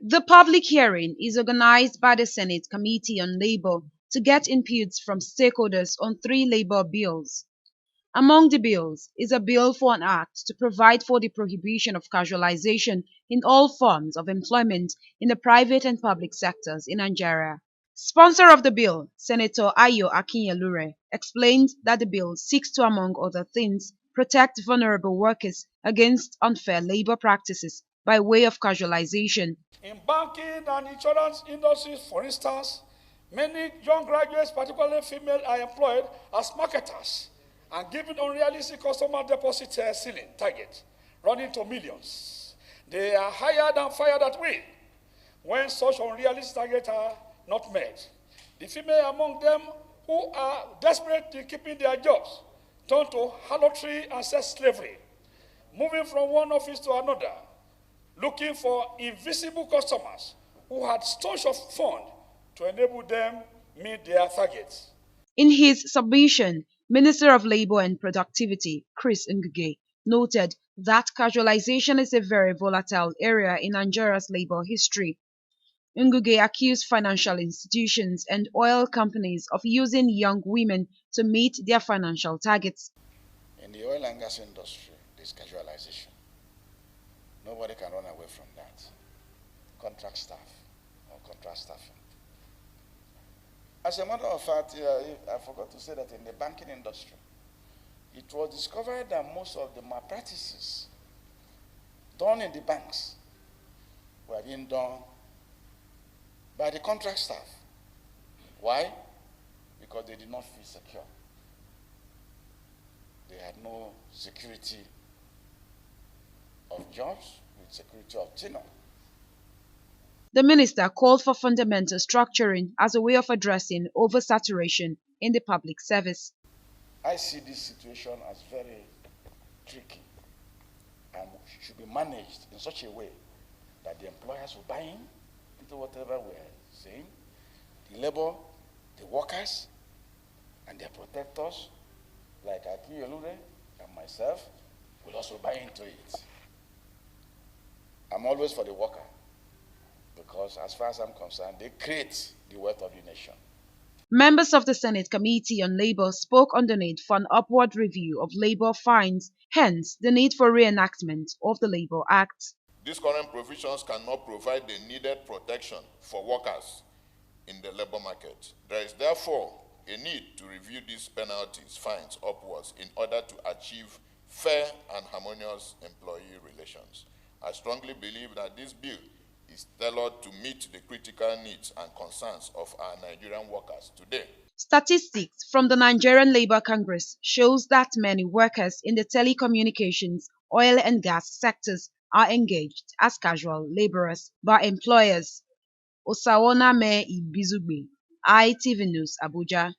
The public hearing is organized by the Senate Committee on Labor to get inputs from stakeholders on 3 labor bills. Among the bills is a bill for an act to provide for the prohibition of casualization in all forms of employment in the private and public sectors in Nigeria. Sponsor of the bill, Senator Ayo Akinyelure, explained that the bill seeks to, among other things, protect vulnerable workers against unfair labor practices by way of casualization. In banking and insurance industries, for instance, many young graduates, particularly female, are employed as marketers and given unrealistic customer deposit ceiling targets running to millions. They are hired and fired at will when such unrealistic targets are not met. The female among them who are desperate in keeping their jobs turn to harlotry and sex slavery, moving from one office to another, looking for invisible customers who had stores of funds to enable them meet their targets. In his submission, Minister of Labor and Productivity, Chris Ngige, noted that casualization is a very volatile area in Nigeria's labor history. Ngige accused financial institutions and oil companies of using young women to meet their financial targets. In the oil and gas industry, there's casualization. Nobody can run away from that. Contract staff or contract staffing. As a matter of fact, I forgot to say that in the banking industry, it was discovered that most of the malpractices done in the banks were being done by the contract staff. Why? Because they did not feel secure. They had no security of jobs with security of tenure. The minister called for fundamental structuring as a way of addressing oversaturation in the public service. I see this situation as very tricky and should be managed in such a way that the employers will buy into whatever we're saying, the labor, the workers, and their protectors, like Akinyelure and myself, will also buy into it. I'm always for the worker, because as far as I'm concerned, they create the wealth of the nation. Members of the Senate Committee on Labor spoke on the need for an upward review of labor fines, hence the need for reenactment of the Labor Act. These current provisions cannot provide the needed protection for workers in the labor market. There is therefore a need to review these penalties, fines upwards in order to achieve fair and harmonious employee relations. I strongly believe that this bill is tailored to meet the critical needs and concerns of our Nigerian workers today. Statistics from the Nigerian Labour Congress shows that many workers in the telecommunications, oil and gas sectors are engaged as casual laborers by employers. Osaruonamen Ibizugbe, ITV News, Abuja.